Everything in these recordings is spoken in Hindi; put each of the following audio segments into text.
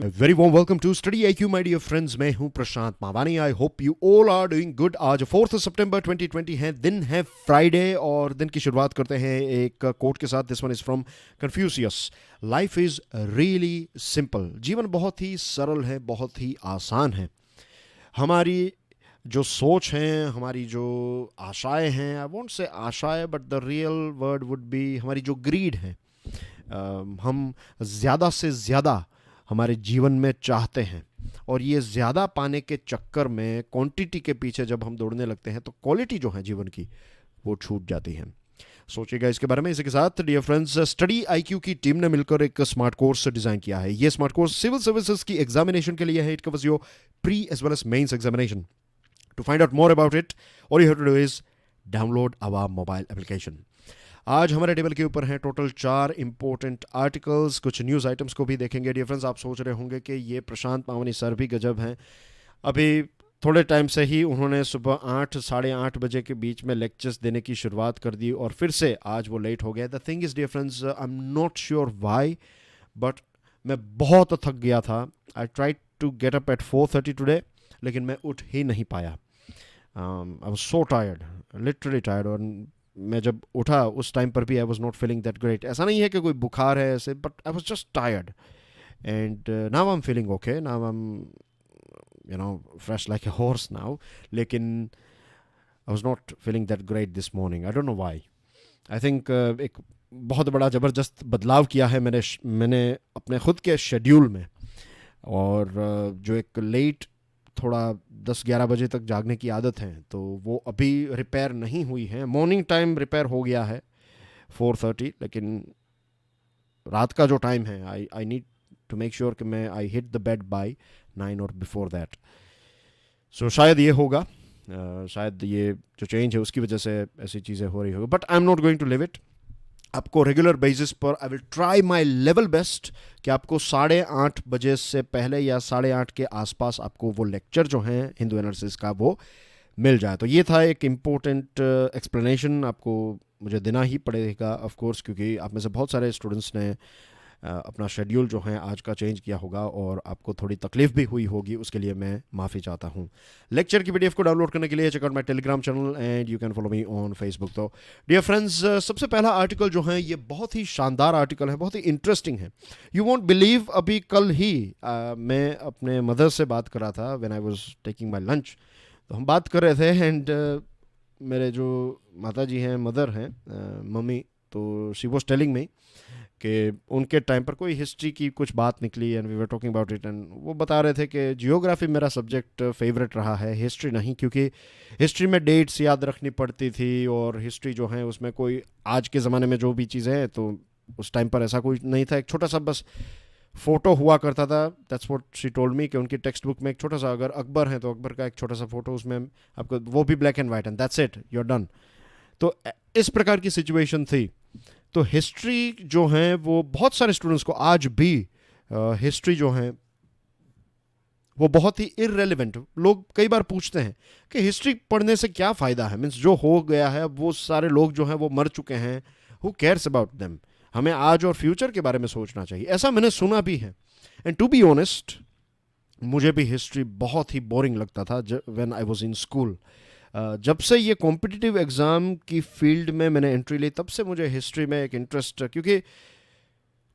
Very warm welcome to study IQ my dear friends. मैं हूं Prashant Mavani. I hope you all are doing good. आज 4 सितंबर 2020 है, दिन है फ्राइडे और दिन की शुरुआत करते हैं एक कोट के साथ। This one is from Confucius. Life is really simple. जीवन बहुत ही सरल है, बहुत ही आसान है। हमारी जो सोच है, हमारी जो आशाएं हैं, आई वोंट से आशाएं but the real word would be हमारी जो ग्रीड है। हम ज़्यादा से ज़्यादा हमारे जीवन में चाहते हैं और ये ज़्यादा पाने के चक्कर में क्वांटिटी के पीछे जब हम दौड़ने लगते हैं तो क्वालिटी जो है जीवन की वो छूट जाती है। सोचिएगा इसके बारे में। इसी के साथ डियर फ्रेंड्स, स्टडी आईक्यू की टीम ने मिलकर एक स्मार्ट कोर्स डिज़ाइन किया है। ये स्मार्ट कोर्स सिविल सर्विसेज की एग्जामिनेशन के लिए है। It covers your pre as well as mains examination. To find out more about it, all you have to do is download our mobile application. आज हमारे टेबल के ऊपर हैं टोटल 4 इंपॉर्टेंट आर्टिकल्स। कुछ न्यूज़ आइटम्स को भी देखेंगे। डियर फ्रेंड्स, आप सोच रहे होंगे कि ये प्रशांत मावनी सर भी गजब हैं। अभी थोड़े टाइम से ही उन्होंने सुबह 8 साढ़े 8 बजे के बीच में लेक्चर्स देने की शुरुआत कर दी और फिर से आज वो लेट हो गया। The thing is dear friends, I am not sure why, but मैं बहुत थक गया था। I try to get up at 4:30 today, लेकिन मैं उठ ही नहीं पाया। I was so tired, literally tired. और मैं जब उठा उस टाइम पर भी I was not feeling that great. ऐसा नहीं है कि कोई बुखार है ऐसे, but I was just tired and now I M feeling okay. Now I am fresh like a horse now, लेकिन I was not feeling that great this morning. I don't know why. I think एक बहुत बड़ा ज़बरदस्त बदलाव किया है मैंने अपने खुद के शेड्यूल में। और जो एक लेट थोड़ा 10-11 बजे तक जागने की आदत है तो वो अभी रिपेयर नहीं हुई है। मॉर्निंग टाइम रिपेयर हो गया है 4:30, लेकिन रात का जो टाइम है I need to make sure कि मैं I hit the bed by 9 और बिफोर दैट। सो शायद ये होगा, शायद ये जो चेंज है उसकी वजह से ऐसी चीज़ें हो रही होगी, but I am not going to leave it. आपको रेगुलर बेसिस पर I will try my level best कि आपको 8:30 बजे से पहले या 8:30 के आसपास आपको वो लेक्चर जो हैं हिंदू एनालिसिस का वो मिल जाए। तो ये था एक इम्पोर्टेंट एक्सप्लेनेशन, आपको मुझे देना ही पड़ेगा ऑफ कोर्स, क्योंकि आप में से बहुत सारे स्टूडेंट्स ने अपना शेड्यूल जो है आज का चेंज किया होगा और आपको थोड़ी तकलीफ भी हुई होगी। उसके लिए मैं माफ़ी चाहता हूँ। लेक्चर की पीडीएफ को डाउनलोड करने के लिए check out my Telegram channel and you can follow me on Facebook. तो डियर फ्रेंड्स, सबसे पहला आर्टिकल जो है ये बहुत ही शानदार आर्टिकल है, बहुत ही इंटरेस्टिंग है। यू वॉन्ट बिलीव, अभी कल ही मैं अपने मदर से बात कर रहा था when I was taking my lunch. तो हम बात कर रहे थे एंड मेरे जो माता जी हैं, मदर हैं, मम्मी, तो शी वॉज टेलिंग मी कि उनके टाइम पर कोई हिस्ट्री की कुछ बात निकली and we were talking about it. And वो बता रहे थे कि जियोग्राफी मेरा सब्जेक्ट फेवरेट रहा है, हिस्ट्री नहीं, क्योंकि हिस्ट्री में डेट्स याद रखनी पड़ती थी और हिस्ट्री जो है उसमें कोई आज के ज़माने में जो भी चीज़ें हैं तो उस टाइम पर ऐसा कोई नहीं था। एक छोटा सा बस फ़ोटो हुआ करता था। That's what she told me कि उनकी टेक्स्ट बुक में एक छोटा सा, अगर अकबर है तो अकबर का एक छोटा सा फ़ोटो, उसमें आपको वो भी black and white, and that's it, you are done. तो इस प्रकार की सिचुएशन थी। तो हिस्ट्री जो है वो बहुत सारे स्टूडेंट्स को आज भी हिस्ट्री जो है वो बहुत ही इररेलेवेंट। लोग कई बार पूछते हैं कि हिस्ट्री पढ़ने से क्या फ़ायदा है, मीन्स जो हो गया है वो सारे लोग जो हैं वो मर चुके हैं, हु केयर्स अबाउट देम, हमें आज और फ्यूचर के बारे में सोचना चाहिए। ऐसा मैंने सुना भी है। एंड टू बी ऑनेस्ट, मुझे भी हिस्ट्री बहुत ही बोरिंग लगता था when I was in school. जब से ये कॉम्पिटिटिव एग्ज़ाम की फील्ड में मैंने एंट्री ली तब से मुझे हिस्ट्री में एक इंटरेस्ट, क्योंकि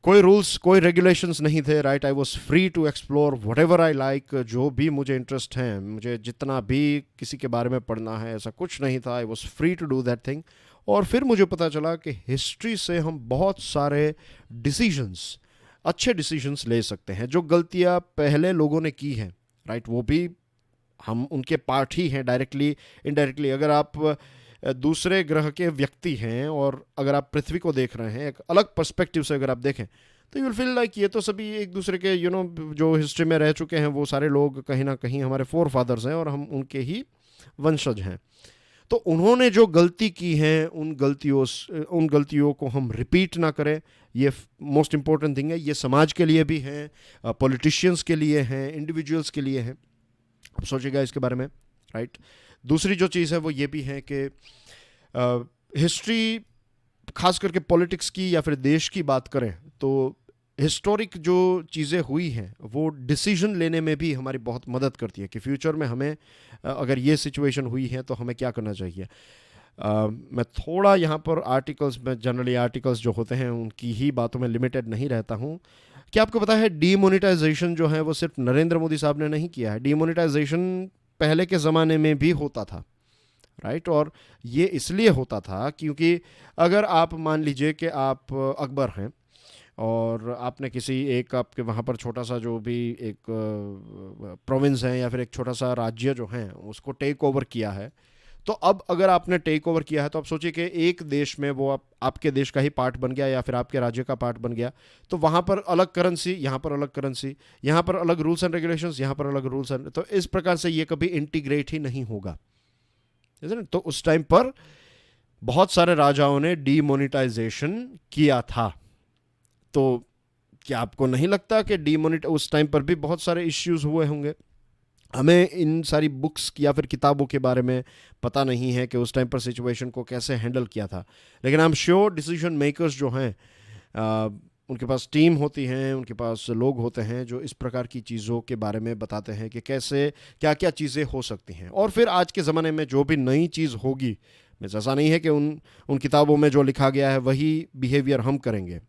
कोई रूल्स कोई रेगुलेशंस नहीं थे, right. I was free to explore whatever I like. जो भी मुझे इंटरेस्ट है, मुझे जितना भी किसी के बारे में पढ़ना है, ऐसा कुछ नहीं था। I was free to do that thing. और फिर मुझे पता चला कि हिस्ट्री से हम बहुत सारे डिसीजंस, अच्छे डिसीजंस ले सकते हैं। जो गलतियाँ पहले लोगों ने की हैं, राइट, वो भी हम उनके पार्ट ही हैं, डायरेक्टली इनडायरेक्टली। अगर आप दूसरे ग्रह के व्यक्ति हैं और अगर आप पृथ्वी को देख रहे हैं एक अलग पर्सपेक्टिव से अगर आप देखें, तो यू विल फील लाइक ये तो सभी एक दूसरे के जो हिस्ट्री में रह चुके हैं वो सारे लोग कहीं ना कहीं हमारे फोर फादर्स हैं और हम उनके ही वंशज हैं। तो उन्होंने जो गलती की है उन गलतियों को हम रिपीट ना करें, ये मोस्ट इंपॉर्टेंट थिंग है। ये समाज के लिए भी है, पॉलिटिशियंस के लिए हैं, इंडिविजुअल्स के लिए हैं। आप सोचिएगा इसके बारे में, राइट। दूसरी जो चीज़ है वो ये भी है कि हिस्ट्री खास करके पॉलिटिक्स की या फिर देश की बात करें तो हिस्टोरिक जो चीज़ें हुई हैं वो डिसीजन लेने में भी हमारी बहुत मदद करती है कि फ्यूचर में हमें अगर ये सिचुएशन हुई है तो हमें क्या करना चाहिए। मैं थोड़ा यहाँ पर आर्टिकल्स में, जनरली आर्टिकल्स जो होते हैं उनकी ही बातों में लिमिटेड नहीं रहता हूँ। क्या आपको पता है डीमोनेटाइजेशन जो है वो सिर्फ नरेंद्र मोदी साहब ने नहीं किया है, डीमोनेटाइजेशन पहले के ज़माने में भी होता था, राइट। और ये इसलिए होता था क्योंकि अगर आप मान लीजिए कि आप अकबर हैं और आपने किसी एक आपके वहाँ पर छोटा सा जो भी एक प्रोविंस है या फिर एक छोटा सा राज्य जो है उसको टेक ओवर किया है, तो अब अगर आपने टेक ओवर किया है तो आप सोचिए कि एक देश में वो आपके देश का ही पार्ट बन गया या फिर आपके राज्य का पार्ट बन गया, तो वहाँ पर अलग करेंसी, यहाँ पर अलग करेंसी, यहाँ पर अलग रूल्स एंड रेगुलेशंस, यहाँ पर अलग रूल्स एंड, तो इस प्रकार से ये कभी इंटीग्रेट ही नहीं होगा। तो उस टाइम पर बहुत सारे राजाओं ने डीमोनेटाइजेशन किया था। तो क्या आपको नहीं लगता कि उस टाइम पर भी बहुत सारे इश्यूज हुए होंगे? हमें इन सारी बुक्स या फिर किताबों के बारे में पता नहीं है कि उस टाइम पर सिचुएशन को कैसे हैंडल किया था, लेकिन I am sure decision makers जो हैं उनके पास टीम होती हैं, उनके पास लोग होते हैं जो इस प्रकार की चीज़ों के बारे में बताते हैं कि कैसे क्या क्या चीज़ें हो सकती हैं। और फिर आज के ज़माने में जो भी नई चीज़ होगी, ऐसा नहीं है कि उन किताबों में जो लिखा गया है वही बिहेवियर हम करेंगे।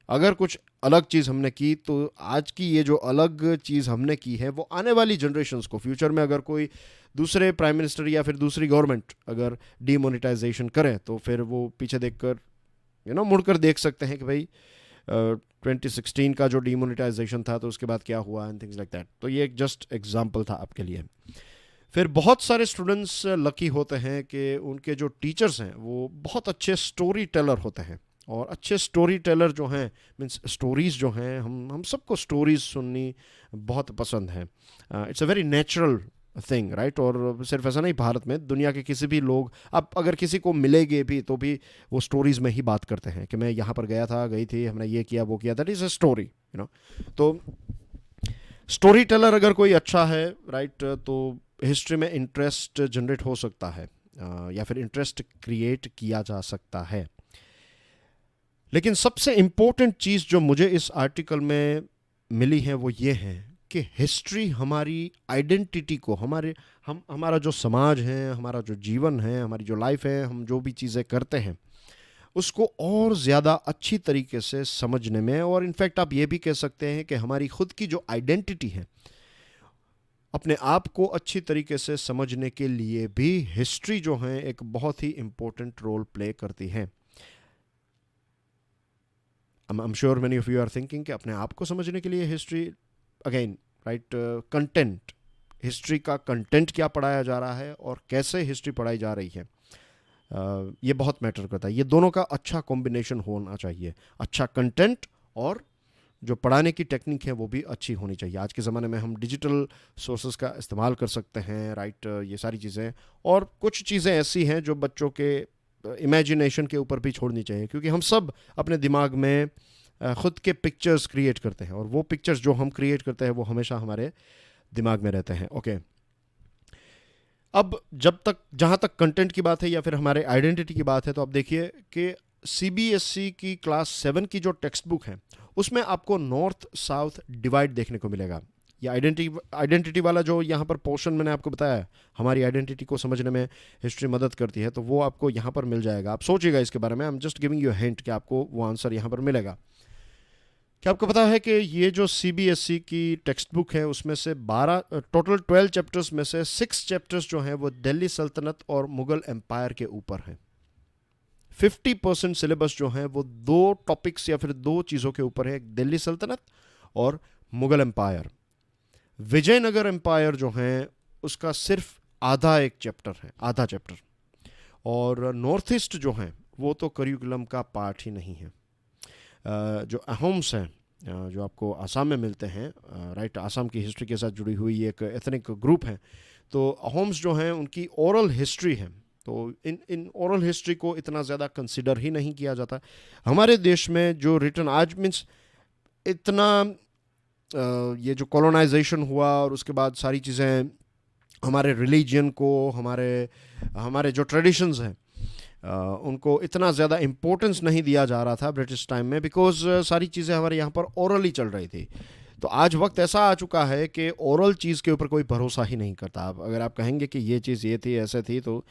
अगर कुछ अलग चीज़ हमने की तो आज की ये जो अलग चीज़ हमने की है वो आने वाली जनरेशन्स को, फ्यूचर में अगर कोई दूसरे प्राइम मिनिस्टर या फिर दूसरी गवर्नमेंट अगर डीमोनेटाइजेशन करे तो फिर वो पीछे देखकर मुड़कर देख सकते हैं कि भाई 2016 का जो डीमोनेटाइजेशन था तो उसके बाद क्या हुआ एंड थिंग्स लाइक दैट। तो ये एक जस्ट एग्जांपल था आपके लिए। फिर बहुत सारे स्टूडेंट्स लकी होते हैं कि उनके जो टीचर्स हैं वो बहुत अच्छे स्टोरी टेलर होते हैं, और अच्छे स्टोरी टेलर जो हैं, मीन्स स्टोरीज़ जो हैं, हम सबको स्टोरीज़ सुननी बहुत पसंद है। It's a very natural thing, right. और सिर्फ ऐसा नहीं, भारत में दुनिया के किसी भी लोग, आप अगर किसी को मिलेंगे भी तो भी वो स्टोरीज़ में ही बात करते हैं कि मैं यहाँ पर गया था, गई थी, हमने ये किया वो किया, दैट इज़ अ स्टोरी, तो स्टोरी टेलर अगर कोई अच्छा है, राइट, तो हिस्ट्री में इंटरेस्ट जनरेट हो सकता है या फिर इंटरेस्ट क्रिएट किया जा सकता है। लेकिन सबसे इम्पोर्टेंट चीज़ जो मुझे इस आर्टिकल में मिली है वो ये है कि हिस्ट्री हमारी आइडेंटिटी को, हमारा जो समाज है, हमारा जो जीवन है, हमारी जो लाइफ है, हम जो भी चीज़ें करते हैं उसको और ज़्यादा अच्छी तरीके से समझने में, और इनफैक्ट आप ये भी कह सकते हैं कि हमारी खुद की जो आइडेंटिटी है, अपने आप को अच्छी तरीके से समझने के लिए भी हिस्ट्री जो है एक बहुत ही इम्पोर्टेंट रोल प्ले करती है। I'm sure many of you are thinking कि अपने आप को समझने के लिए history, again right, content, history का कंटेंट क्या पढ़ाया जा रहा है और कैसे हिस्ट्री पढ़ाई जा रही है, ये बहुत मैटर करता है। ये दोनों का अच्छा कॉम्बिनेशन होना चाहिए, अच्छा कंटेंट और जो पढ़ाने की टेक्निक है वो भी अच्छी होनी चाहिए। आज के ज़माने में हम डिजिटल सोर्सेज का इस्तेमाल कर सकते हैं, राइट, ये सारी चीज़ें, और कुछ चीज़ें ऐसी हैं जो बच्चों के इमेजिनेशन के ऊपर भी छोड़नी चाहिए, क्योंकि हम सब अपने दिमाग में ख़ुद के पिक्चर्स क्रिएट करते हैं, और वो पिक्चर्स जो हम क्रिएट करते हैं वो हमेशा हमारे दिमाग में रहते हैं। ओके, अब जहाँ तक कंटेंट की बात है या फिर हमारे आइडेंटिटी की बात है, तो आप देखिए कि CBSE की क्लास 7 की जो टेक्स्ट बुक है उसमें आपको नॉर्थ साउथ डिवाइड देखने को मिलेगा। ये आइडेंटिटी वाला जो यहाँ पर पोर्शन मैंने आपको बताया, हमारी आइडेंटिटी को समझने में हिस्ट्री मदद करती है, तो वो आपको यहाँ पर मिल जाएगा। आप सोचिएगा इसके बारे में, आई am just giving you hint कि आपको वो आंसर यहाँ पर मिलेगा। क्या आपको पता है कि ये जो CBSE की टेक्स्ट बुक है उसमें से 12 चैप्टर्स में से 6 चैप्टर्स जो हैं वो दिल्ली सल्तनत और मुग़ल एम्पायर के ऊपर हैं। 50% सिलेबस जो है वो 2 टॉपिक्स या फिर 2 चीज़ों के ऊपर है, दिल्ली सल्तनत और मुग़ल एम्पायर। विजयनगर एम्पायर जो है उसका सिर्फ एक चैप्टर है, आधा चैप्टर। और नॉर्थ ईस्ट जो है वो तो करिकुलम का पार्ट ही नहीं है। जो अहोम्स हैं जो आपको आसाम में मिलते हैं, राइट, आसाम की हिस्ट्री के साथ जुड़ी हुई एक एथनिक ग्रुप है, तो अहोम्स जो हैं उनकी ओरल हिस्ट्री है, तो इन ओरल हिस्ट्री को इतना ज़्यादा कंसिडर ही नहीं किया जाता। हमारे देश में जो रिटर्न आज मीन्स इतना ये जो कॉलोनाइजेशन हुआ और उसके बाद सारी चीज़ें हमारे रिलीजन को, हमारे जो ट्रेडिशंस हैं उनको इतना ज़्यादा इम्पोर्टेंस नहीं दिया जा रहा था ब्रिटिश टाइम में, बिकॉज सारी चीज़ें हमारे यहाँ पर ओरली चल रही थी। तो आज वक्त ऐसा आ चुका है कि ओरल चीज़ के ऊपर कोई भरोसा ही नहीं करता। आप अगर आप कहेंगे कि ये चीज़ ये थी ऐसे थी, तो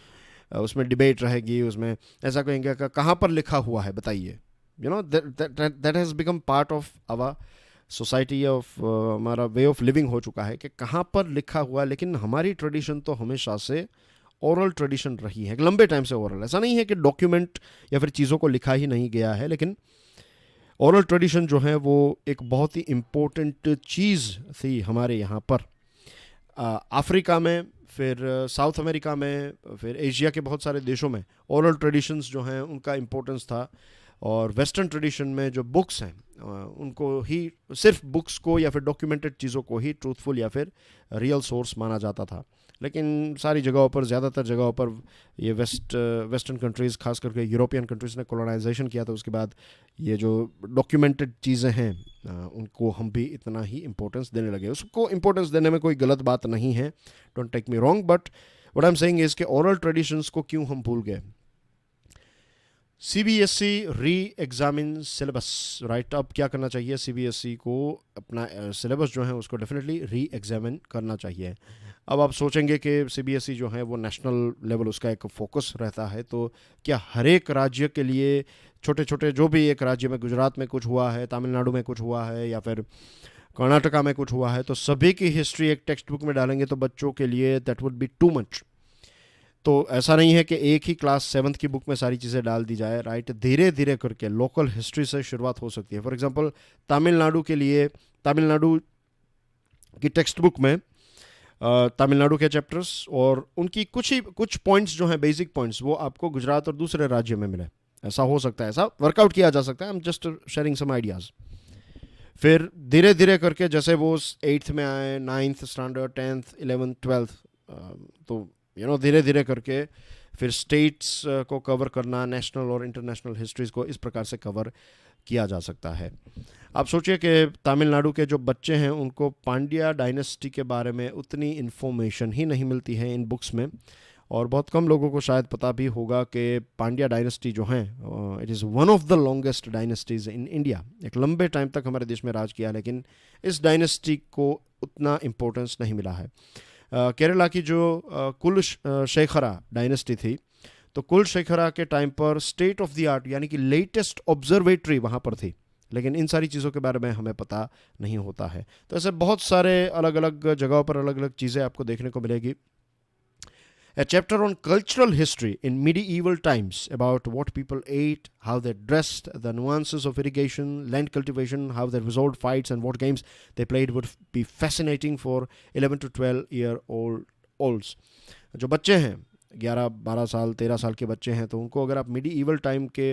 उसमें डिबेट रहेगी, उसमें ऐसा कहेंगे कि कहाँ पर लिखा हुआ है बताइए। That has become part of our society, of हमारा वे ऑफ लिविंग हो चुका है कि कहाँ पर लिखा हुआ है। लेकिन हमारी ट्रेडिशन तो हमेशा से ओरल ट्रेडिशन रही है, लंबे टाइम से ओरल। ऐसा नहीं है कि डॉक्यूमेंट या फिर चीज़ों को लिखा ही नहीं गया है, लेकिन ओरल ट्रेडिशन जो है वो एक बहुत ही इम्पोर्टेंट चीज़ थी हमारे यहाँ पर। अफ्रीका में, फिर साउथ अमेरिका में, फिर एशिया के बहुत सारे देशों में ओरल ट्रेडिशंस जो हैं उनका इम्पोर्टेंस था। और वेस्टर्न ट्रेडिशन में जो बुक्स हैं उनको ही, सिर्फ बुक्स को या फिर डॉक्यूमेंटेड चीज़ों को ही ट्रूथफुल या फिर रियल सोर्स माना जाता था। लेकिन सारी जगहों पर, ज़्यादातर जगहों पर ये वेस्टर्न कंट्रीज़, खास करके यूरोपियन कंट्रीज़ ने कॉलोनाइजेशन किया, तो उसके बाद ये जो डॉक्यूमेंटेड चीज़ें हैं उनको हम भी इतना ही इम्पोर्टेंस देने लगे। उसको इम्पोर्टेंस देने में कोई गलत बात नहीं है, don't take me wrong, but what I am saying is कि ओरल ट्रेडिशंस को क्यों हम भूल गए। सीबीएसई री एग्जामिन सिलेबस, राइट। अब क्या करना चाहिए, सीबीएसई को अपना सिलेबस जो है उसको डेफिनेटली री एग्जामिन करना चाहिए। अब आप सोचेंगे कि सीबीएसई जो है वो नेशनल लेवल उसका एक फोकस रहता है, तो क्या हर एक राज्य के लिए, छोटे छोटे जो भी एक राज्य में, गुजरात में कुछ हुआ है, तमिलनाडु में कुछ हुआ है, या फिर कर्नाटका में कुछ हुआ है, तो सभी की हिस्ट्री एक टेक्स्ट बुक में डालेंगे तो बच्चों के लिए that would be too much. तो ऐसा नहीं है कि एक ही क्लास 7th की बुक में सारी चीज़ें डाल दी जाए, राइट। धीरे धीरे करके लोकल हिस्ट्री से शुरुआत हो सकती है। फॉर एग्जांपल तमिलनाडु के लिए, तमिलनाडु की टेक्स्ट बुक में तमिलनाडु के चैप्टर्स और उनकी कुछ पॉइंट्स जो हैं, बेसिक पॉइंट्स, वो आपको गुजरात और दूसरे राज्य में मिले। ऐसा हो सकता है, ऐसा वर्कआउट किया जा सकता है। I am just sharing some ideas. फिर धीरे धीरे करके जैसे वो 8th में आए, 9th standard, 10th, 11th, 12th, तो धीरे धीरे करके फिर स्टेट्स को कवर करना, नेशनल और इंटरनेशनल हिस्ट्रीज़ को इस प्रकार से कवर किया जा सकता है। आप सोचिए कि तमिलनाडु के जो बच्चे हैं उनको पांड्या डायनेस्टी के बारे में उतनी इन्फॉर्मेशन ही नहीं मिलती है इन बुक्स में, और बहुत कम लोगों को शायद पता भी होगा कि पांड्या डायनेस्टी जो है it is one of the longest dynasties in India. एक लंबे टाइम तक हमारे देश में राज किया, लेकिन इस डायनेस्टी को उतना इम्पोर्टेंस नहीं मिला है। केरला की जो कुलशेखरा डायनेस्टी थी, तो कुलशेखरा के टाइम पर स्टेट ऑफ द आर्ट यानी कि लेटेस्ट ऑब्जर्वेटरी वहाँ पर थी, लेकिन इन सारी चीज़ों के बारे में हमें पता नहीं होता है। तो ऐसे बहुत सारे अलग अलग जगहों पर अलग अलग चीज़ें आपको देखने को मिलेगी। A chapter on cultural history in medieval times about what people ate, how they dressed, the nuances of irrigation, land cultivation, how they resolved fights and what games they played would be fascinating for 11 to 12-year-olds. जो बच्चे हैं 11-12 साल 13 साल के बच्चे हैं, तो उनको अगर आप medieval टाइम के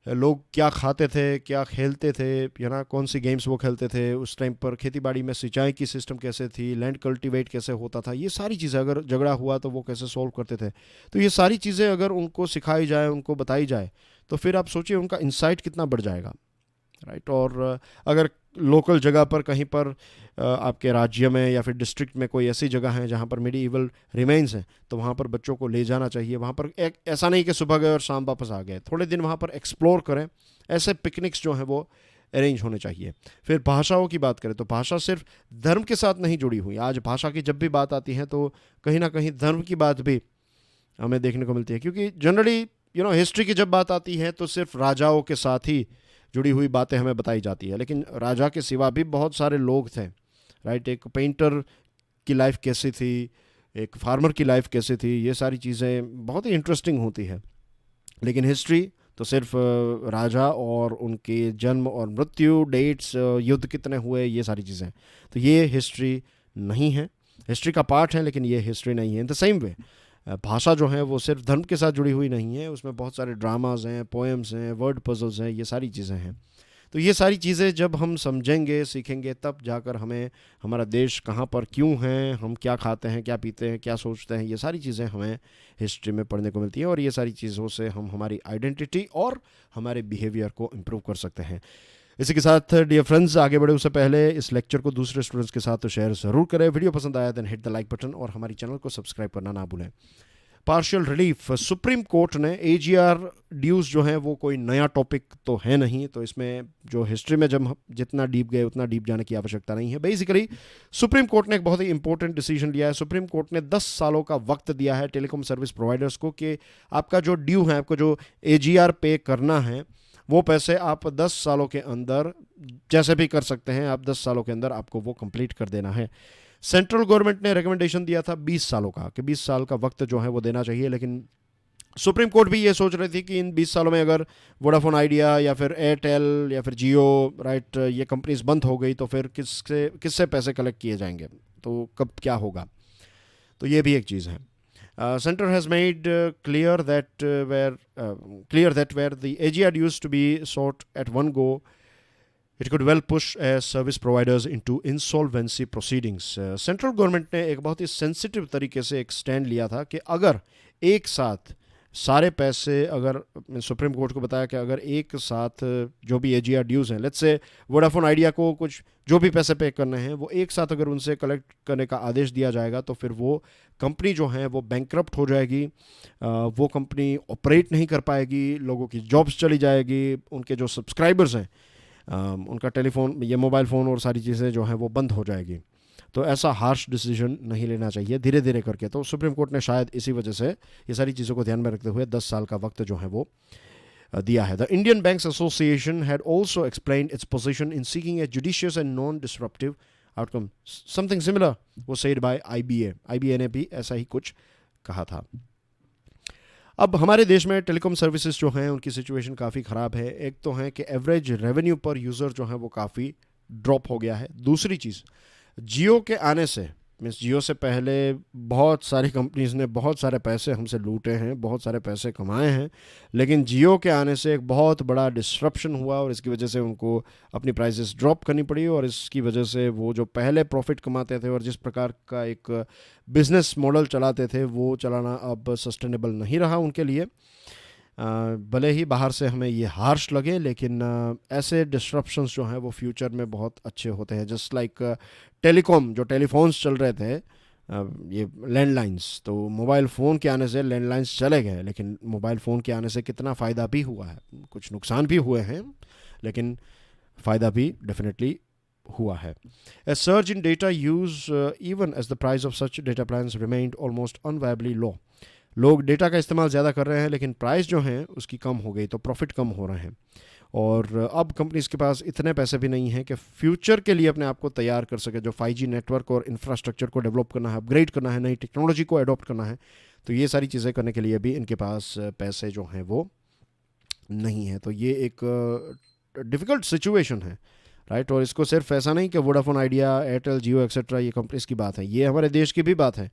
लोग क्या खाते थे, क्या खेलते थे, कौन सी गेम्स वो खेलते थे, उस टाइम पर खेती बाड़ी में सिंचाई की सिस्टम कैसे थी, लैंड कल्टीवेट कैसे होता था, ये सारी चीज़ें, अगर झगड़ा हुआ तो वो कैसे सॉल्व करते थे, तो ये सारी चीज़ें अगर उनको सिखाई जाए, उनको बताई जाए, तो फिर आप सोचिए उनका इंसाइट कितना बढ़ जाएगा, राइट। और अगर लोकल जगह पर कहीं पर आपके राज्य में या फिर डिस्ट्रिक्ट में कोई ऐसी जगह है जहाँ पर मेडिइवल रिमेन्स हैं, तो वहाँ पर बच्चों को ले जाना चाहिए। वहाँ पर एक ऐसा नहीं कि सुबह गए और शाम वापस आ गए, थोड़े दिन वहाँ पर एक्सप्लोर करें। ऐसे पिकनिक्स जो हैं वो अरेंज होने चाहिए। फिर भाषाओं की बात करें तो भाषा सिर्फ धर्म के साथ नहीं जुड़ी हुई। आज भाषा की जब भी बात आती है तो कहीं ना कहीं धर्म की बात भी हमें देखने को मिलती है, क्योंकि जनरली हिस्ट्री की जब बात आती है तो सिर्फ राजाओं के साथ ही जुड़ी हुई बातें हमें बताई जाती है, लेकिन राजा के सिवा भी बहुत सारे लोग थे, राइट। एक पेंटर की लाइफ कैसी थी, एक फार्मर की लाइफ कैसी थी, ये सारी चीज़ें बहुत ही इंटरेस्टिंग होती है। लेकिन हिस्ट्री तो सिर्फ राजा और उनके जन्म और मृत्यु, डेट्स, युद्ध कितने हुए, ये सारी चीज़ें, तो ये हिस्ट्री नहीं है। हिस्ट्री का पार्ट है लेकिन ये हिस्ट्री नहीं है। इन द सेम वे भाषा जो है वो सिर्फ धर्म के साथ जुड़ी हुई नहीं है, उसमें बहुत सारे ड्रामाज हैं, पोएम्स हैं, वर्ड पजल्स हैं, ये सारी चीज़ें हैं। तो ये सारी चीज़ें जब हम समझेंगे, सीखेंगे, तब जाकर हमें हमारा देश कहाँ पर क्यों है, हम क्या खाते हैं, क्या पीते हैं, क्या सोचते हैं, ये सारी चीज़ें हमें हिस्ट्री में पढ़ने को मिलती हैं, और ये सारी चीज़ों से हम हमारी आइडेंटिटी और हमारे बिहेवियर को इम्प्रूव कर सकते हैं। इसी के साथ डियर फ्रेंड्स, आगे बढ़े उससे पहले इस लेक्चर को दूसरे स्टूडेंट्स के साथ तो शेयर ज़रूर करें। वीडियो पसंद आया then hit the like button और हमारी चैनल को सब्सक्राइब करना ना भूलें। पार्शियल रिलीफ, सुप्रीम कोर्ट ने एजीआर ड्यूज जो हैं वो कोई नया टॉपिक तो है नहीं, तो इसमें जो हिस्ट्री में जब हम जितना डीप गए उतना डीप जाने की आवश्यकता नहीं है। बेसिकली सुप्रीम कोर्ट ने एक बहुत ही इंपॉर्टेंट डिसीजन लिया है। सुप्रीम कोर्ट ने 10 सालों का वक्त दिया है टेलीकॉम सर्विस प्रोवाइडर्स को कि आपका जो ड्यू है, आपको जो एजीआर पे करना है, वो पैसे आप 10 सालों के अंदर जैसे भी कर सकते हैं, आप 10 सालों के अंदर आपको वो कंप्लीट कर देना है। सेंट्रल गवर्नमेंट ने रिकमेंडेशन दिया था 20 सालों का, कि 20 साल का वक्त जो है वो देना चाहिए, लेकिन सुप्रीम कोर्ट भी ये सोच रही थी कि इन 20 सालों में अगर वोडाफोन आइडिया या फिर एयरटेल या फिर जियो, राइट, ये कंपनीज बंद हो गई तो फिर किससे किससे पैसे कलेक्ट किए जाएंगे, तो कब क्या होगा। तो ये भी एक चीज़ है। Center has made clear that where the AGR used to be sought at one go, it could well push service providers into insolvency proceedings. Central government ने एक बहुत ही सेंसिटिव तरीके से एक स्टैंड लिया था कि अगर एक साथ सारे पैसे, अगर सुप्रीम कोर्ट को बताया कि अगर एक साथ जो भी एजीआर ड्यूज हैं, लेट्स से वोडाफोन आइडिया को कुछ जो भी पैसे पे करने हैं वो एक साथ अगर उनसे कलेक्ट करने का आदेश दिया जाएगा तो फिर वो कंपनी जो है वो बैंकरप्ट हो जाएगी, वो कंपनी ऑपरेट नहीं कर पाएगी, लोगों की जॉब्स चली जाएगी, उनके जो सब्सक्राइबर्स हैं उनका टेलीफोन, ये मोबाइल फ़ोन और सारी चीज़ें जो हैं वो बंद हो जाएगी। तो ऐसा हार्श डिसीजन नहीं लेना चाहिए, धीरे धीरे करके। तो सुप्रीम कोर्ट ने शायद इसी वजह से ये सारी चीज़ों को ध्यान में रखते हुए 10 साल का वक्त जो है वो दिया है। The Indian banks association had also explained its position in seeking A judicious and non disruptive outcome, something similar वो सेड बाय आईबीए ने भी ऐसा ही कुछ कहा था। अब हमारे देश में टेलीकॉम सर्विसेज जो हैं उनकी सिचुएशन काफ़ी ख़राब है। एक तो है कि एवरेज रेवेन्यू पर यूज़र जो है वो काफ़ी ड्रॉप हो गया है। दूसरी चीज़, जियो के आने से, मीन्स जियो से पहले बहुत सारी कंपनीज़ ने बहुत सारे पैसे हमसे लूटे हैं, बहुत सारे पैसे कमाए हैं, लेकिन जियो के आने से एक बहुत बड़ा डिस्ट्रप्शन हुआ और इसकी वजह से उनको अपनी प्राइसेस ड्रॉप करनी पड़ी और इसकी वजह से वो जो पहले प्रॉफिट कमाते थे और जिस प्रकार का एक बिजनेस मॉडल चलाते थे वो चलाना अब सस्टेनेबल नहीं रहा उनके लिए। भले ही बाहर से हमें ये हार्श लगे, लेकिन ऐसे डिस्ट्रप्शंस जो हैं वो फ्यूचर में बहुत अच्छे होते हैं। जस्ट लाइक टेलीकॉम, जो टेलीफोन्स चल रहे थे, ये लैंडलाइंस, तो मोबाइल फ़ोन के आने से लैंडलाइंस चले गए, लेकिन मोबाइल फ़ोन के आने से कितना फ़ायदा भी हुआ है, कुछ नुकसान भी हुए हैं, लेकिन फ़ायदा भी डेफिनेटली हुआ है। A surge in data use even as the price of such data plans remained almost unviably low. लोग डेटा का इस्तेमाल ज़्यादा कर रहे हैं लेकिन प्राइस जो है उसकी कम हो गई, तो प्रॉफिट कम हो रहे हैं। और अब कंपनीज़ के पास इतने पैसे भी नहीं हैं कि फ्यूचर के लिए अपने आप को तैयार कर सके। जो 5G नेटवर्क और इंफ्रास्ट्रक्चर को डेवलप करना है, अपग्रेड करना है, नई टेक्नोलॉजी को अडॉप्ट करना है, तो ये सारी चीज़ें करने के लिए भी इनके पास पैसे जो हैं वो नहीं है। तो ये एक डिफ़िकल्ट सिचुएशन है, राइट। और इसको सिर्फ ऐसा नहीं कि वोडाफोन आइडिया, एयरटेल, जियो एक्सेट्रा ये कंपनीज़ की बात है, ये हमारे देश की भी बात है,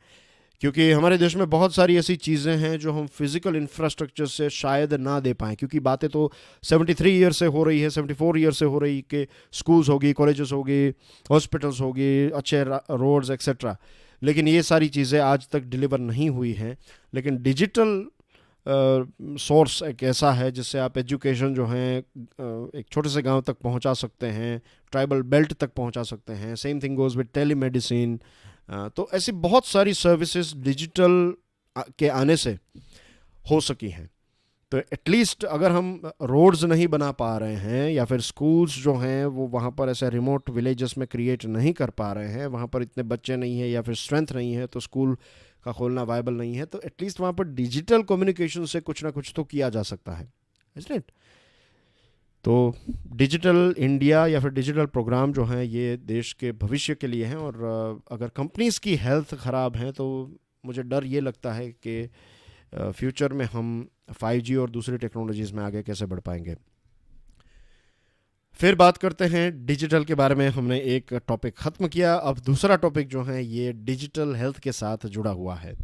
क्योंकि हमारे देश में बहुत सारी ऐसी चीज़ें हैं जो हम फिज़िकल इंफ्रास्ट्रक्चर से शायद ना दे पाएँ, क्योंकि बातें तो 73 ईयर से हो रही है, 74 ईयर से हो रही कि स्कूल्स होगी, कॉलेजेस होगी, हॉस्पिटल्स होगी, अच्छे रोड्स एक्सेट्रा, लेकिन ये सारी चीज़ें आज तक डिलीवर नहीं हुई हैं। लेकिन डिजिटल सोर्स एक ऐसा है जिससे आप एजुकेशन जो है एक छोटे से गांव तक पहुंचा सकते हैं, ट्राइबल बेल्ट तक पहुंचा सकते हैं। Same thing goes with telemedicine. तो ऐसी बहुत सारी सर्विसेज डिजिटल के आने से हो सकी हैं। तो एटलीस्ट अगर हम रोड्स नहीं बना पा रहे हैं या फिर स्कूल्स जो हैं वो वहाँ पर ऐसे रिमोट विलेजेस में क्रिएट नहीं कर पा रहे हैं, वहाँ पर इतने बच्चे नहीं हैं या फिर स्ट्रेंथ नहीं है, तो स्कूल का खोलना वायबल नहीं है, तो एटलीस्ट वहाँ पर डिजिटल कम्युनिकेशन से कुछ ना कुछ तो किया जा सकता है, इज़न्ट इट। तो डिजिटल इंडिया या फिर डिजिटल प्रोग्राम जो हैं ये देश के भविष्य के लिए हैं। और अगर कंपनीज़ की हेल्थ ख़राब है तो मुझे डर ये लगता है कि फ्यूचर में हम 5G और दूसरी टेक्नोलॉजीज़ में आगे कैसे बढ़ पाएंगे। फिर बात करते हैं डिजिटल के बारे में। हमने एक टॉपिक ख़त्म किया, अब दूसरा टॉपिक जो है ये डिजिटल हेल्थ के साथ जुड़ा हुआ है।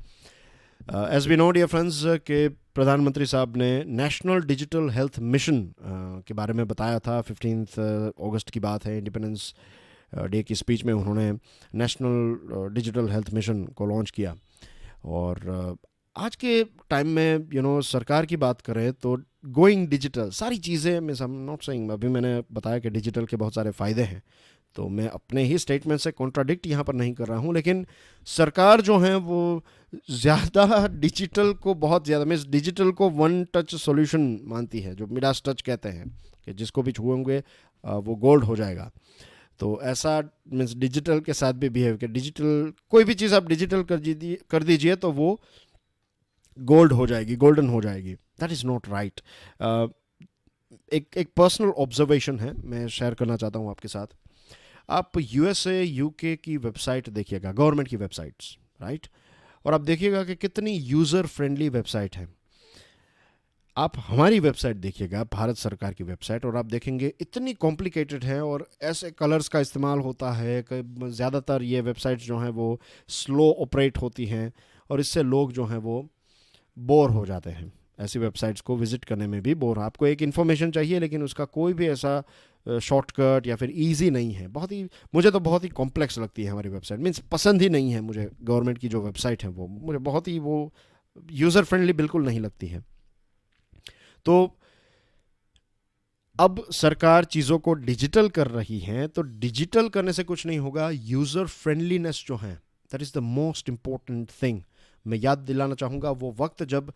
As we know dear friends कि प्रधानमंत्री साहब ने नेशनल डिजिटल हेल्थ मिशन के बारे में बताया था। 15 अगस्त की बात है, इंडिपेंडेंस डे की स्पीच में उन्होंने नेशनल डिजिटल हेल्थ मिशन को लॉन्च किया। और आज के टाइम में सरकार की बात करें तो गोइंग डिजिटल सारी चीज़ें, मैं नॉट सेइंग, अभी मैंने बताया कि डिजिटल के बहुत सारे फ़ायदे हैं, तो मैं अपने ही स्टेटमेंट से कॉन्ट्राडिक्ट यहाँ पर नहीं कर रहा हूँ, लेकिन सरकार जो है वो ज़्यादा डिजिटल को बहुत ज़्यादा मीन्स डिजिटल को वन टच सॉल्यूशन मानती है, जो मिडास टच कहते हैं कि जिसको भी छुएंगे वो गोल्ड हो जाएगा। तो ऐसा मीन्स डिजिटल के साथ भी बिहेव किया, डिजिटल कोई भी चीज़ आप डिजिटल कर दीजिए तो वो गोल्ड हो जाएगी, गोल्डन हो जाएगी। That is not right. एक पर्सनल ऑब्जर्वेशन है, मैं शेयर करना चाहता हूँ आपके साथ। आप यूएसए यूके की वेबसाइट देखिएगा, गवर्नमेंट की वेबसाइट्स, राइट, और आप देखिएगा कि कितनी यूज़र फ्रेंडली वेबसाइट है। आप हमारी वेबसाइट देखिएगा, भारत सरकार की वेबसाइट, और आप देखेंगे इतनी कॉम्प्लिकेटेड है और ऐसे कलर्स का इस्तेमाल होता है कि ज़्यादातर ये वेबसाइट्स जो हैं वो स्लो ऑपरेट होती हैं और इससे लोग जो हैं वो बोर हो जाते हैं। ऐसी वेबसाइट्स को विज़िट करने में भी बोर, आपको एक इन्फॉर्मेशन चाहिए लेकिन उसका कोई भी ऐसा शॉर्टकट या फिर इजी नहीं है। बहुत ही, मुझे तो बहुत ही कॉम्प्लेक्स लगती है हमारी वेबसाइट, मीन्स पसंद ही नहीं है मुझे। गवर्नमेंट की जो वेबसाइट है वो मुझे बहुत ही वो यूज़र फ्रेंडली बिल्कुल नहीं लगती है। तो अब सरकार चीज़ों को डिजिटल कर रही है, तो डिजिटल करने से कुछ नहीं होगा, यूज़र फ्रेंडलीनेस जो है that is the most important thing. मैं याद दिलाना चाहूँगा वो वक्त जब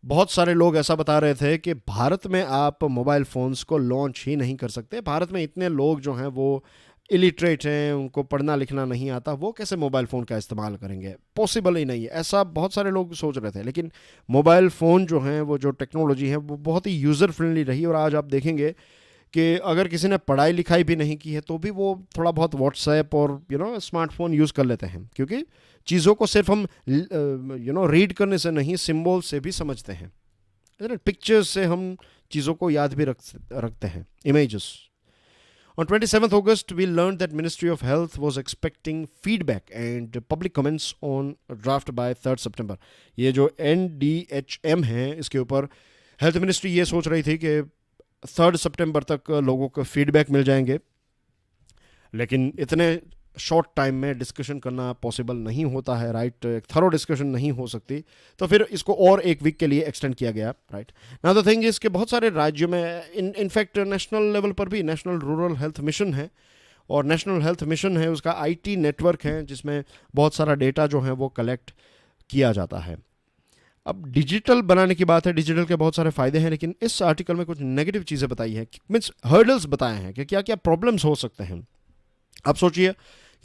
बहुत सारे लोग ऐसा बता रहे थे कि भारत में आप मोबाइल फ़ोन्स को लॉन्च ही नहीं कर सकते, भारत में इतने लोग जो हैं वो इलिटरेट हैं, उनको पढ़ना लिखना नहीं आता, वो कैसे मोबाइल फ़ोन का इस्तेमाल करेंगे, पॉसिबल ही नहीं है, ऐसा बहुत सारे लोग सोच रहे थे। लेकिन मोबाइल फ़ोन जो हैं, वो जो टेक्नोलॉजी है वो बहुत ही यूज़र फ्रेंडली रही, और आज आप देखेंगे कि अगर किसी ने पढ़ाई लिखाई भी नहीं की है तो भी वो थोड़ा बहुत व्हाट्सएप और स्मार्टफोन यूज़ कर लेते हैं, क्योंकि चीज़ों को सिर्फ हम रीड करने से नहीं, सिंबल से भी समझते हैं, पिक्चर्स से हम चीज़ों को याद भी रखते हैं, images. On 27th August, we learned that Ministry of Health was expecting feedback and public comments on a draft by 3rd September. ये जो NDHM है, इसके ऊपर हेल्थ मिनिस्ट्री ये सोच रही थी कि 3rd सितंबर तक लोगों को फीडबैक मिल जाएंगे, लेकिन इतने शॉर्ट टाइम में डिस्कशन करना पॉसिबल नहीं होता है, राइट, एक थरो डिस्कशन नहीं हो सकती, तो फिर इसको और एक वीक के लिए एक्सटेंड किया गया, right. Now the thing is कि बहुत सारे राज्यों में इनफैक्ट नेशनल लेवल पर भी नेशनल रूरल हेल्थ मिशन है, और नेशनल हेल्थ मिशन है उसका आईटी नेटवर्क है जिसमें बहुत सारा डेटा जो है वो कलेक्ट किया जाता है। अब डिजिटल बनाने की बात है, डिजिटल के बहुत सारे फ़ायदे हैं, लेकिन इस आर्टिकल में कुछ नेगेटिव चीज़ें बताई है, मीन्स हर्डल्स बताए हैं कि क्या क्या प्रॉब्लम्स हो सकते हैं। आप सोचिए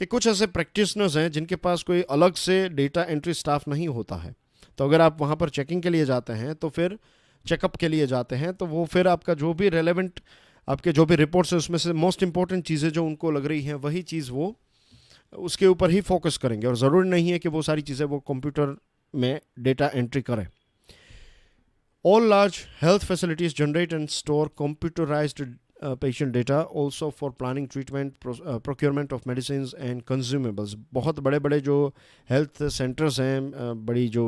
कि कुछ ऐसे प्रैक्टिशनर्स हैं जिनके पास कोई अलग से डेटा एंट्री स्टाफ नहीं होता है, तो अगर आप वहाँ पर चेकिंग के लिए जाते हैं, तो फिर चेकअप के लिए जाते हैं, तो वो फिर आपका जो भी रेलेवेंट आपके जो भी रिपोर्ट्स है उसमें से मोस्ट इंपॉर्टेंट चीज़ें जो उनको लग रही हैं वही चीज़ वो उसके ऊपर ही फोकस करेंगे, और ज़रूरी नहीं है कि वो सारी चीज़ें वो कंप्यूटर में डेटा एंट्री करें। All large health facilities generate and store computerized patient data also for planning treatment, procurement of medicines and consumables. बहुत बड़े बड़े जो हेल्थ सेंटर्स हैं, बड़ी जो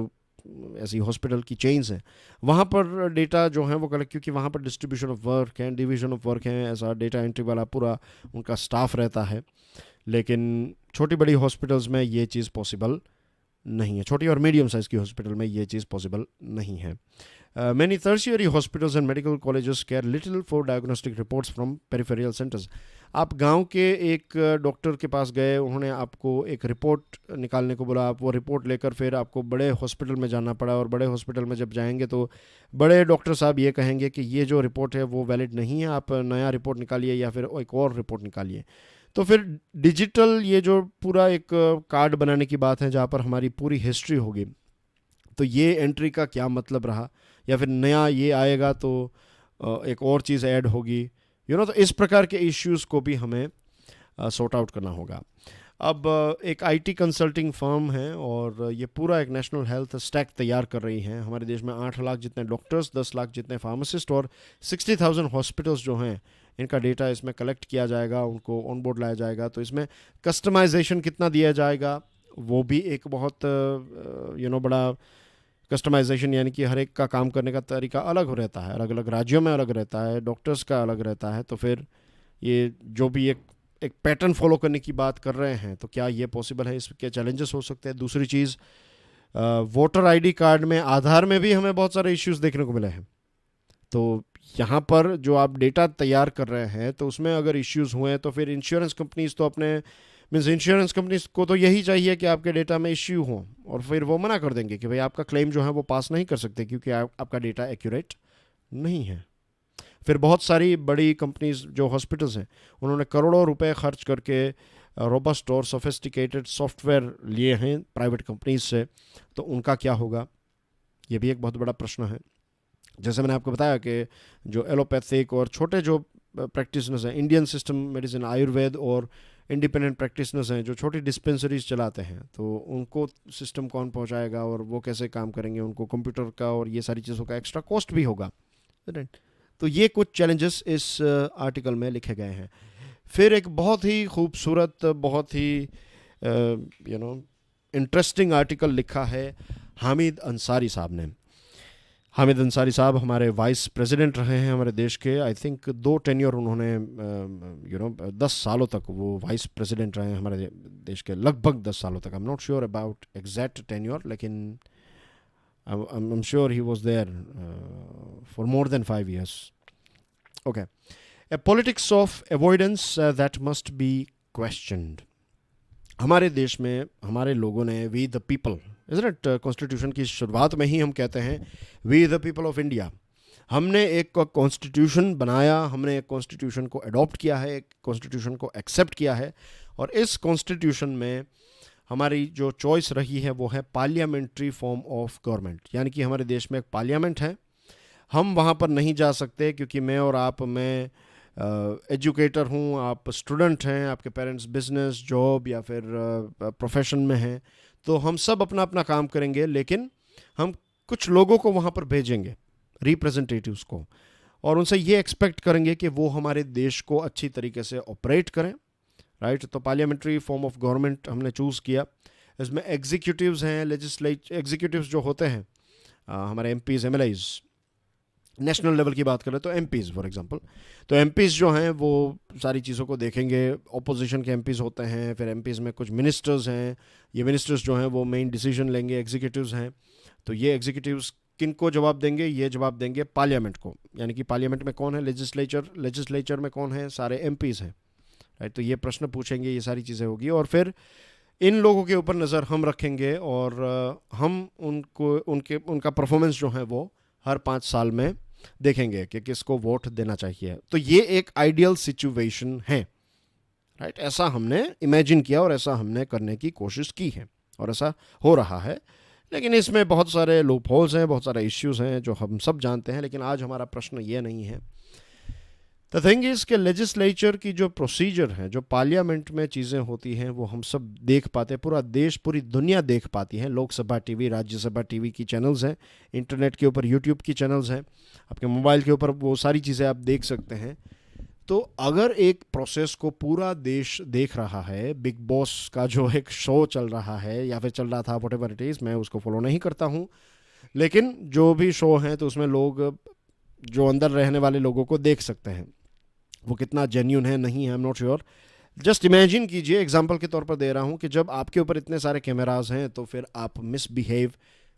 ऐसी हॉस्पिटल की चेन्स हैं, वहाँ पर डेटा जो है वो कलेक्ट, क्योंकि वहाँ पर डिस्ट्रीब्यूशन ऑफ वर्क है, डिवीजन ऑफ वर्क है, ऐसा डेटा एंट्री वाला पूरा उनका स्टाफ रहता है। लेकिन छोटी बड़ी हॉस्पिटल्स में ये चीज़ पॉसिबल नहीं है, छोटी और मीडियम साइज़ की हॉस्पिटल में ये चीज़ पॉसिबल नहीं है। Many tertiary hospitals and medical colleges care little for diagnostic reports from peripheral centers. आप गांव के एक डॉक्टर के पास गए, उन्होंने आपको एक रिपोर्ट निकालने को बोला, आप वो रिपोर्ट लेकर फिर आपको बड़े हॉस्पिटल में जाना पड़ा, और बड़े हॉस्पिटल में जब जाएंगे तो बड़े डॉक्टर साहब ये कहेंगे कि ये जो रिपोर्ट है वो वैलिड नहीं है, आप नया रिपोर्ट निकालिए या फिर एक और रिपोर्ट निकालिए। तो फिर डिजिटल ये जो पूरा एक कार्ड बनाने की बात है जहाँ पर हमारी पूरी हिस्ट्री होगी, तो ये एंट्री का क्या मतलब रहा, या फिर नया ये आएगा तो एक और चीज़ ऐड होगी, तो इस प्रकार के इश्यूज़ को भी हमें सॉर्ट आउट करना होगा। अब एक आईटी कंसल्टिंग फर्म है और ये पूरा एक नेशनल हेल्थ स्टैक तैयार कर रही हैं। हमारे देश में 8 लाख जितने डॉक्टर्स, 10 लाख जितने फार्मासिस्ट और 60,000 हॉस्पिटल्स जो हैं, इनका डेटा इसमें कलेक्ट किया जाएगा, उनको ऑन बोर्ड लाया जाएगा। तो इसमें कस्टमाइजेशन कितना दिया जाएगा वो भी एक बहुत बड़ा कस्टमाइजेशन, यानी कि हर एक का काम करने का तरीका अलग हो रहता है, अलग अलग राज्यों में अलग रहता है, डॉक्टर्स का अलग रहता है। तो फिर ये जो भी एक पैटर्न फॉलो करने की बात कर रहे हैं, तो क्या ये पॉसिबल है, इसके चैलेंजेस हो सकते हैं। दूसरी चीज़, वोटर आईडी कार्ड में, आधार में भी हमें बहुत सारे इश्यूज देखने को मिले हैं। तो यहाँ पर जो आप डेटा तैयार कर रहे हैं तो उसमें अगर इश्यूज़ हुए हैं तो फिर इंश्योरेंस कंपनीज तो अपने मीन्स इंश्योरेंस कंपनीज को तो यही चाहिए कि आपके डेटा में इश्यू हो, और फिर वो मना कर देंगे कि भाई आपका क्लेम जो है वो पास नहीं कर सकते क्योंकि आपका डेटा एक्यूरेट नहीं है। फिर बहुत सारी बड़ी कंपनीज जो हॉस्पिटल्स हैं उन्होंने करोड़ों रुपए खर्च करके रोबस्ट और सोफिस्टिकेटेड सॉफ्टवेयर लिए हैं प्राइवेट कंपनीज से, तो उनका क्या होगा, ये भी एक बहुत बड़ा प्रश्न है। जैसे मैंने आपको बताया कि जो एलोपैथिक और छोटे जो प्रैक्टिशनर्स हैं, इंडियन सिस्टम मेडिसिन, आयुर्वेद और इंडिपेंडेंट प्रैक्टिशनर्स हैं जो छोटी डिस्पेंसरीज चलाते हैं, तो उनको सिस्टम कौन पहुंचाएगा और वो कैसे काम करेंगे, उनको कंप्यूटर का और ये सारी चीज़ों का एक्स्ट्रा कॉस्ट भी होगा, राइट। तो ये कुछ चैलेंजेस इस आर्टिकल में लिखे गए हैं। फिर एक बहुत ही खूबसूरत, बहुत ही इंटरेस्टिंग आर्टिकल लिखा है हामिद अंसारी साहब ने। हामिद अंसारी साहब हमारे वाइस प्रेसिडेंट रहे हैं हमारे देश के। आई थिंक 2 टेन्योर उन्होंने 10 सालों तक वो वाइस प्रेसिडेंट रहे हैं हमारे देश के, लगभग 10 सालों तक। आई am not sure about exact tenure, लेकिन I'm sure he was there for more than 5 years. Okay. A politics of avoidance that must be questioned. हमारे देश में हमारे लोगों ने we the people, isn't it, constitution की शुरुआत में ही हम कहते हैं we the people of India. हमने एक कॉन्स्टिट्यूशन बनाया, हमने एक कॉन्स्टिट्यूशन को अडॉप्ट किया है, एक कॉन्स्टिट्यूशन को एक्सेप्ट किया है, और इस कॉन्स्टिट्यूशन में हमारी जो चॉइस रही है वो है पार्लियामेंट्री फॉर्म ऑफ गवर्नमेंट, यानी कि हमारे देश में एक पार्लियामेंट है। हम वहाँ पर नहीं जा सकते क्योंकि मैं और आप, मैं एजुकेटर हूँ, आप स्टूडेंट हैं, आपके पेरेंट्स बिजनेस, जॉब या फिर प्रोफेशन में हैं, तो हम सब अपना अपना काम करेंगे, लेकिन हम कुछ लोगों को वहाँ पर भेजेंगे, रिप्रेजेंटेटिव्स को, और उनसे ये एक्सपेक्ट करेंगे कि वो हमारे देश को अच्छी तरीके से ऑपरेट करें, राइट। तो पार्लियामेंट्री फॉर्म ऑफ गवर्नमेंट हमने चूज़ किया। इसमें एग्जीक्यूटिव्स हैं, एग्जीक्यूटिव्स जो होते हैं हमारे एमपीज़, एमएलएज, नेशनल लेवल की बात करें तो एमपीज़ फॉर एग्जांपल, तो एमपीज़ जो हैं वो सारी चीज़ों को देखेंगे। ऑपोजिशन के एमपीज़ होते हैं, फिर एमपीज़ में कुछ मिनिस्टर्स हैं, ये मिनिस्टर्स जो हैं वो मेन डिसीजन लेंगे। एग्जीक्यूटिव्स हैं, तो ये एग्जीक्यूटिव्स किन को जवाब देंगे, ये जवाब देंगे पार्लियामेंट को, यानी कि पार्लियामेंट में कौन है, लेजिस्लेचर में कौन है, सारे एमपीज़ हैं, राइट। तो ये प्रश्न पूछेंगे, ये सारी चीज़ें होगी, और फिर इन लोगों के ऊपर नज़र हम रखेंगे, और हम उनका परफॉर्मेंस जो है वो हर 5 साल में देखेंगे कि किसको वोट देना चाहिए। तो ये एक आइडियल सिचुएशन है, राइट। ऐसा हमने इमेजिन किया और ऐसा हमने करने की कोशिश की है, और ऐसा हो रहा है। लेकिन इसमें बहुत सारे लूप होल्स हैं, बहुत सारे इश्यूज़ हैं जो हम सब जानते हैं। लेकिन आज हमारा प्रश्न ये नहीं है। द थिंग इज़ कि लेजिस्लेचर की जो प्रोसीजर है, जो पार्लियामेंट में चीज़ें होती हैं, वो हम सब देख पाते हैं, पूरा देश, पूरी दुनिया देख पाती है। लोकसभा टीवी, राज्यसभा टीवी की चैनल्स हैं, इंटरनेट के ऊपर यूट्यूब की चैनल्स हैं, आपके मोबाइल के ऊपर वो सारी चीज़ें आप देख सकते हैं। तो अगर एक प्रोसेस को पूरा देश देख रहा है, बिग बॉस का जो एक शो चल रहा है या फिर चल रहा था, व्हाटएवर इट इज़, मैं उसको फॉलो नहीं करता हूँ, लेकिन जो भी शो हैं तो उसमें लोग, जो अंदर रहने वाले लोगों को देख सकते हैं, वो कितना जेन्यून है, नहीं है, I am not sure. Just imagine कीजिए, एग्जांपल के तौर पर दे रहा हूँ, कि जब आपके ऊपर इतने सारे कैमराज हैं तो फिर आप मिसबिहेव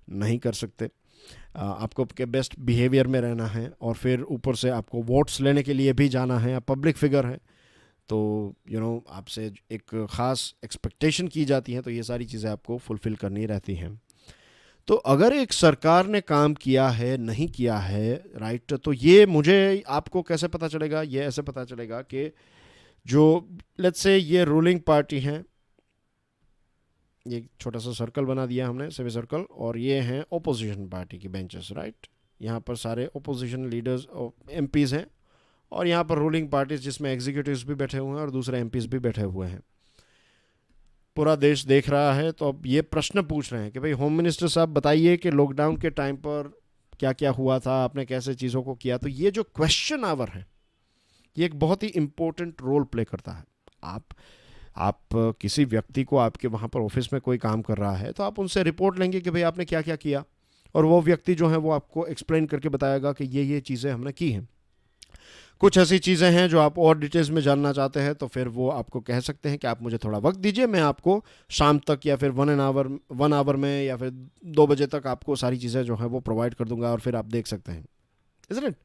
नहीं कर सकते, आपको आपके बेस्ट बिहेवियर में रहना है, और फिर ऊपर से आपको वोट्स लेने के लिए भी जाना है, आप पब्लिक फिगर हैं, तो आपसे एक ख़ास एक्सपेक्टेशन की जाती है, तो ये सारी चीज़ें आपको फुलफ़िल करनी रहती हैं। तो अगर एक सरकार ने काम किया है, नहीं किया है, राइट, तो ये मुझे आपको कैसे पता चलेगा? ये ऐसे पता चलेगा कि जो लेट्स से ये रूलिंग पार्टी है, ये छोटा सा सर्कल बना दिया हमने, सेमी सर्कल, और ये हैं ओपोजिशन पार्टी की बेंचेस, राइट। यहाँ पर सारे ओपोजिशन लीडर्स, एमपीज़ हैं, और यहाँ पर रूलिंग पार्टीज जिसमें एग्जीक्यूटिव्स भी बैठे हुए हैं और दूसरे एमपीज़ भी बैठे हुए हैं। पूरा देश देख रहा है, तो अब ये प्रश्न पूछ रहे हैं कि भाई होम मिनिस्टर साहब बताइए कि लॉकडाउन के टाइम पर क्या क्या हुआ था, आपने कैसे चीज़ों को किया। तो ये जो क्वेश्चन आवर है, ये एक बहुत ही इम्पोर्टेंट रोल प्ले करता है। आप किसी व्यक्ति को, आपके वहाँ पर ऑफिस में कोई काम कर रहा है, तो आप उनसे रिपोर्ट लेंगे कि भाई आपने क्या क्या किया, और वो व्यक्ति जो है वो आपको एक्सप्लेन करके बताएगा कि ये चीज़ें हमने की हैं। कुछ ऐसी चीज़ें हैं जो आप और डिटेल्स में जानना चाहते हैं, तो फिर वो आपको कह सकते हैं कि आप मुझे थोड़ा वक्त दीजिए, मैं आपको शाम तक या फिर 1 आवर में या फिर 2 बजे तक आपको सारी चीज़ें जो हैं वो प्रोवाइड कर दूंगा, और फिर आप देख सकते हैं, इज़न्ट इट।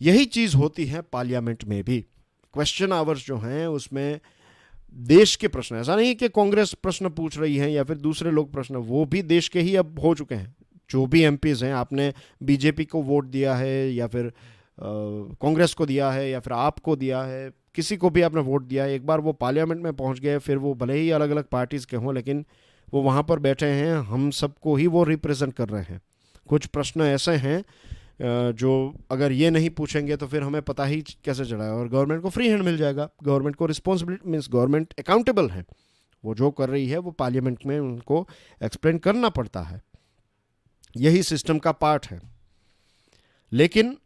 यही चीज़ होती है पार्लियामेंट में भी। क्वेश्चन आवर्स जो हैं उसमें देश के प्रश्न, ऐसा नहीं कि कांग्रेस प्रश्न पूछ रही है या फिर दूसरे लोग प्रश्न, वो भी देश के ही अब हो चुके हैं। जो भी एमपीज हैं, आपने बीजेपी को वोट दिया है या फिर कांग्रेस को दिया है या फिर आपको दिया है, किसी को भी आपने वोट दिया है, एक बार वो पार्लियामेंट में पहुंच गए, फिर वो भले ही अलग अलग पार्टीज़ के हों लेकिन वो वहाँ पर बैठे हैं, हम सबको ही वो रिप्रेजेंट कर रहे हैं। कुछ प्रश्न ऐसे हैं जो अगर ये नहीं पूछेंगे तो फिर हमें पता ही कैसे चला है, और गवर्नमेंट को फ्री हैंड मिल जाएगा। गवर्नमेंट को रिस्पॉन्सिबिलिटी मीन्स गवर्नमेंट अकाउंटेबल है, वो जो कर रही है वो पार्लियामेंट में उनको एक्सप्लेन करना पड़ता है, यही सिस्टम का पार्ट है। लेकिन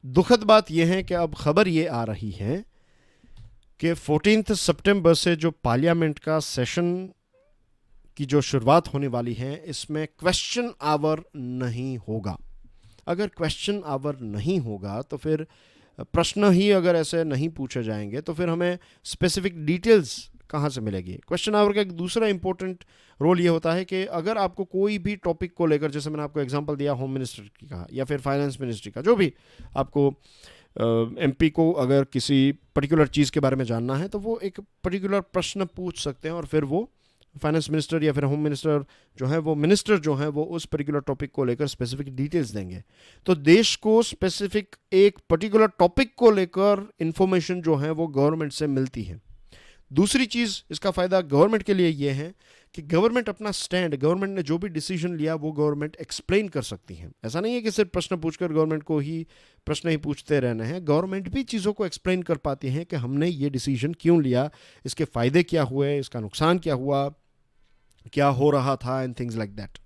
दुखद बात यह है कि अब खबर ये आ रही है कि 14 सितंबर से जो पार्लियामेंट का सेशन की जो शुरुआत होने वाली है, इसमें क्वेश्चन आवर नहीं होगा। अगर क्वेश्चन आवर नहीं होगा तो फिर प्रश्न ही अगर ऐसे नहीं पूछे जाएंगे तो फिर हमें स्पेसिफिक डिटेल्स कहाँ से मिलेगी। क्वेश्चन आवर का एक दूसरा इंपॉर्टेंट रोल ये होता है कि अगर आपको कोई भी टॉपिक को लेकर, जैसे मैंने आपको एग्जांपल दिया होम मिनिस्टर की का या फिर फाइनेंस मिनिस्ट्री का, जो भी आपको एमपी को अगर किसी पर्टिकुलर चीज़ के बारे में जानना है तो वो एक पर्टिकुलर प्रश्न पूछ सकते हैं और फिर वो फाइनेंस मिनिस्टर या फिर होम मिनिस्टर जो है वो मिनिस्टर जो है वो उस पर्टिकुलर टॉपिक को लेकर स्पेसिफिक डिटेल्स देंगे। तो देश को स्पेसिफिक एक पर्टिकुलर टॉपिक को लेकर इंफॉर्मेशन जो है वो गवर्नमेंट से मिलती है। दूसरी चीज़, इसका फ़ायदा गवर्नमेंट के लिए ये है कि गवर्नमेंट अपना स्टैंड, गवर्नमेंट ने जो भी डिसीजन लिया वो गवर्नमेंट एक्सप्लेन कर सकती है। ऐसा नहीं है कि सिर्फ प्रश्न पूछकर गवर्नमेंट को ही प्रश्न ही पूछते रहना है, गवर्नमेंट भी चीज़ों को एक्सप्लेन कर पाती है कि हमने ये डिसीजन क्यों लिया, इसके फ़ायदे क्या हुए, इसका नुकसान क्या हुआ, क्या हो रहा था, एंड थिंग्स लाइक दैट।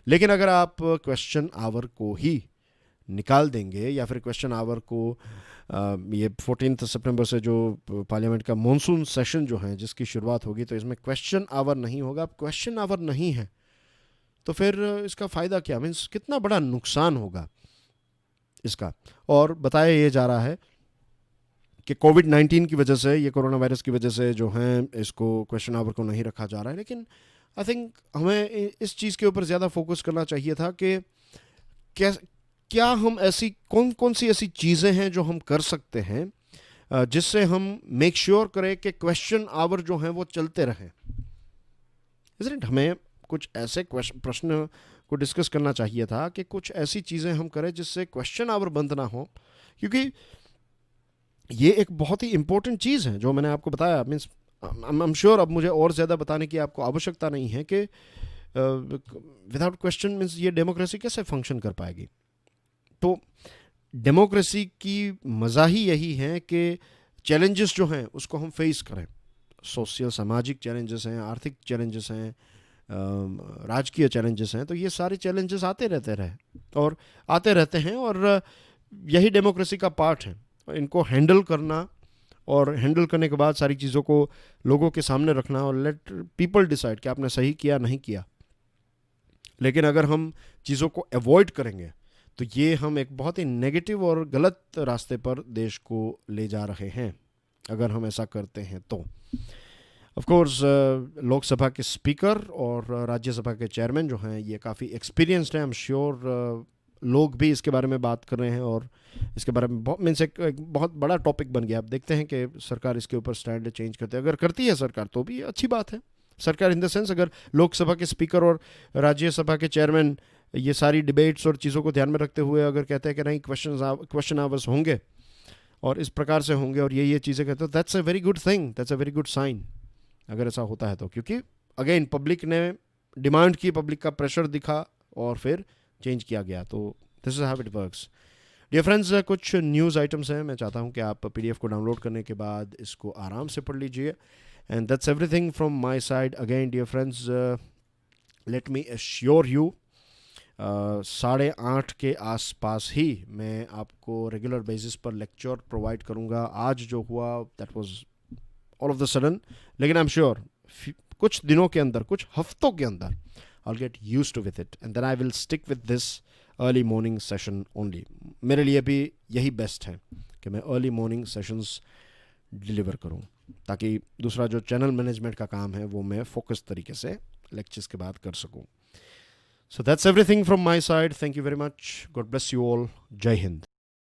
लेकिन अगर आप क्वेश्चन आवर को ही निकाल देंगे या फिर क्वेश्चन आवर को ये 14 सितंबर से जो पार्लियामेंट का मॉनसून सेशन जो है जिसकी शुरुआत होगी, तो इसमें क्वेश्चन आवर नहीं होगा। अब क्वेश्चन आवर नहीं है तो फिर इसका फ़ायदा क्या, मीन्स कितना बड़ा नुकसान होगा इसका। और बताया ये जा रहा है कि कोविड-19 की वजह से, ये कोरोना वायरस की वजह से जो है इसको क्वेश्चन आवर को नहीं रखा जा रहा है। लेकिन आई थिंक हमें इस चीज़ के ऊपर ज़्यादा फोकस करना चाहिए था कि क्या हम ऐसी कौन सी ऐसी चीज़ें हैं जो हम कर सकते हैं जिससे हम मेक श्योर करें कि क्वेश्चन आवर जो हैं वो चलते रहें। इसलिए हमें कुछ ऐसे प्रश्न को डिस्कस करना चाहिए था कि कुछ ऐसी चीज़ें हम करें जिससे क्वेश्चन आवर बंद ना हो, क्योंकि ये एक बहुत ही इंपॉर्टेंट चीज़ है जो मैंने आपको बताया। मीन्स आई एम श्योर अब मुझे और ज़्यादा बताने की आपको आवश्यकता नहीं है कि विदाउट क्वेश्चन मीन्स ये डेमोक्रेसी कैसे फंक्शन कर पाएगी। तो डेमोक्रेसी की मज़ा ही यही है कि चैलेंजेस जो हैं उसको हम फेस करें। सोशल सामाजिक चैलेंजेस हैं, आर्थिक चैलेंजेस हैं, राजकीय चैलेंजेस हैं, तो ये सारे चैलेंजेस आते रहते हैं और यही डेमोक्रेसी का पार्ट है। इनको हैंडल करना और हैंडल करने के बाद सारी चीज़ों को लोगों के सामने रखना और लेट पीपल डिसाइड कि आपने सही किया नहीं किया। लेकिन अगर हम चीज़ों को अवॉइड करेंगे तो ये हम एक बहुत ही नेगेटिव और गलत रास्ते पर देश को ले जा रहे हैं अगर हम ऐसा करते हैं तो। ऑफ कोर्स लोकसभा के स्पीकर और राज्यसभा के चेयरमैन जो हैं ये काफ़ी एक्सपीरियंस्ड हैं। आई एम श्योर लोग भी इसके बारे में बात कर रहे हैं और इसके बारे में मीन्स एक बहुत बड़ा टॉपिक बन गया। आप देखते हैं कि सरकार इसके ऊपर स्टैंड चेंज करते हैं, अगर करती है सरकार तो भी अच्छी बात है। सरकार इन द सेंस अगर लोकसभा के स्पीकर और राज्यसभा के चेयरमैन ये सारी डिबेट्स और चीज़ों को ध्यान में रखते हुए अगर कहते हैं कि नहीं क्वेश्चन आवर्स होंगे और इस प्रकार से होंगे और ये चीज़ें कहते हैं, that's a very good thing, that's a very good sign अगर ऐसा होता है तो। क्योंकि अगेन पब्लिक ने डिमांड की, पब्लिक का प्रेशर दिखा और फिर चेंज किया गया। तो this is how it works. Dear friends, कुछ न्यूज़ आइटम्स हैं, मैं चाहता हूं कि आप PDF को डाउनलोड करने के बाद इसको आराम से पढ़ लीजिए। And that's everything from my side. Again dear friends, let me assure you 8:30 के आसपास ही मैं आपको रेगुलर बेसिस पर लेक्चर प्रोवाइड करूंगा। आज जो हुआ that was all of the sudden, लेकिन आई एम श्योर कुछ दिनों के अंदर, कुछ हफ्तों के अंदर I'll get used to with it and then I will stick with this early morning session only. मेरे लिए भी यही बेस्ट है कि मैं अर्ली मॉर्निंग सेशंस डिलीवर करूं, ताकि दूसरा जो चैनल मैनेजमेंट का काम है वो मैं फोकस तरीके से लेक्चर्स के बाद कर सकूं। So that's everything from my side. Thank you very much. God bless you all. Jai Hind.